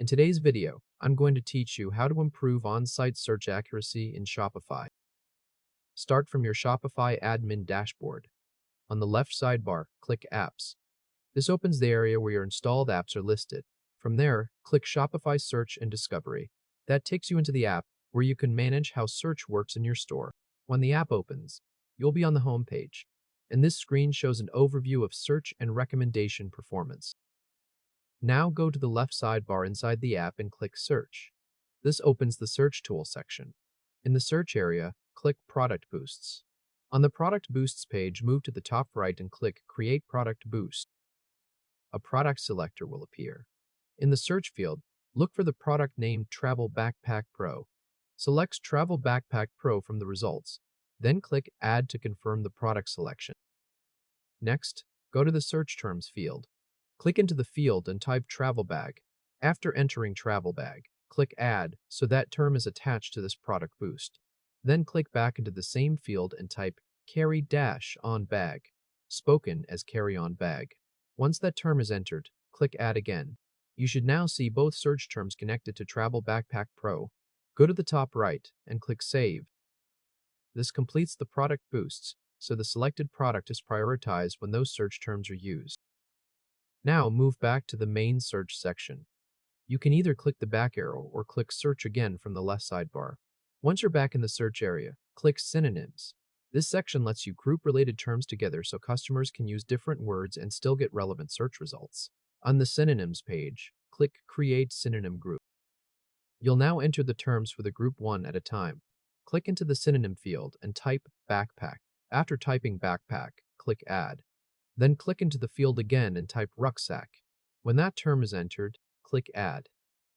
In today's video, I'm going to teach you how to improve on-site search accuracy in Shopify. Start from your Shopify admin dashboard. On the left sidebar, click Apps. This opens the area where your installed apps are listed. From there, click Shopify Search and Discovery. That takes you into the app where you can manage how search works in your store. When the app opens, you'll be on the home page, and this screen shows an overview of search and recommendation performance. Now go to the left sidebar inside the app and click Search. This opens the Search Tool section. In the search area, click Product Boosts. On the Product Boosts page, move to the top right and click Create Product Boost. A product selector will appear. In the search field, look for the product named Travel Backpack Pro. Select Travel Backpack Pro from the results, then click Add to confirm the product selection. Next, go to the Search Terms field. Click into the field and type travel bag. After entering travel bag, click Add so that term is attached to this product boost. Then click back into the same field and type carry-on bag, spoken as carry-on bag. Once that term is entered, click Add again. You should now see both search terms connected to Travel Backpack Pro. Go to the top right and click Save. This completes the product boosts, so the selected product is prioritized when those search terms are used. Now move back to the main search section. You can either click the back arrow or click Search again from the left sidebar. Once you're back in the search area, click Synonyms. This section lets you group related terms together so customers can use different words and still get relevant search results. On the Synonyms page, click Create Synonym Group. You'll now enter the terms for the group one at a time. Click into the synonym field and type backpack. After typing backpack, click Add. Then click into the field again and type rucksack. When that term is entered, click Add.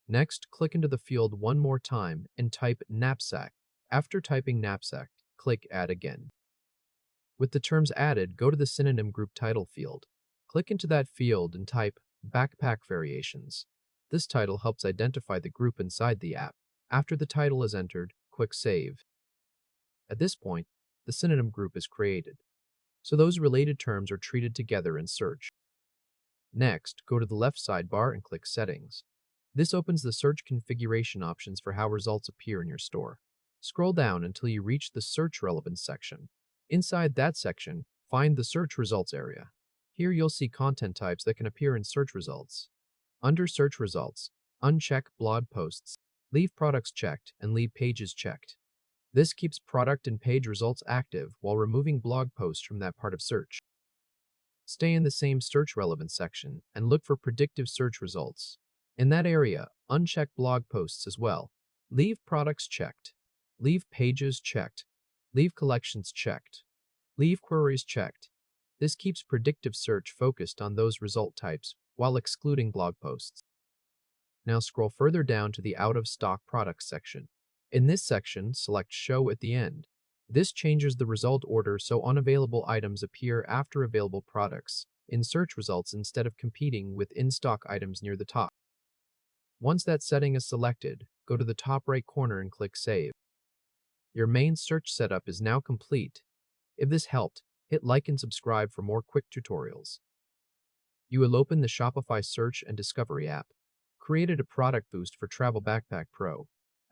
Next, click into the field one more time and type knapsack. After typing knapsack, click Add again. With the terms added, go to the synonym group title field. Click into that field and type backpack variations. This title helps identify the group inside the app. After the title is entered, click Save. At this point, the synonym group is created, so those related terms are treated together in search. Next, go to the left sidebar and click Settings. This opens the search configuration options for how results appear in your store. Scroll down until you reach the Search Relevance section. Inside that section, find the Search Results area. Here you'll see content types that can appear in search results. Under Search Results, uncheck blog posts, leave products checked, and leave pages checked. This keeps product and page results active while removing blog posts from that part of search. Stay in the same Search Relevance section and look for Predictive search results. In that area, uncheck blog posts as well. Leave products checked. Leave pages checked. Leave collections checked. Leave queries checked. This keeps predictive search focused on those result types while excluding blog posts. Now scroll further down to the Out of Stock Products section. In this section, select Show at the end. This changes the result order so unavailable items appear after available products in search results instead of competing with in-stock items near the top. Once that setting is selected, go to the top right corner and click Save. Your main search setup is now complete. If this helped, hit like and subscribe for more quick tutorials. You will open the Shopify Search and Discovery app. Created a product boost for Travel Backpack Pro.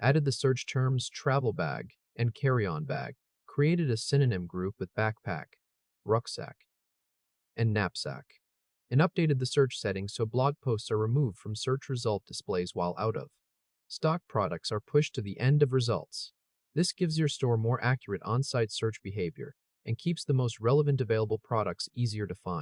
Added the search terms travel bag and carry-on bag. Created a synonym group with backpack, rucksack, and knapsack. And updated the search settings so blog posts are removed from search result displays while out of stock products are pushed to the end of results. This gives your store more accurate on-site search behavior and keeps the most relevant available products easier to find.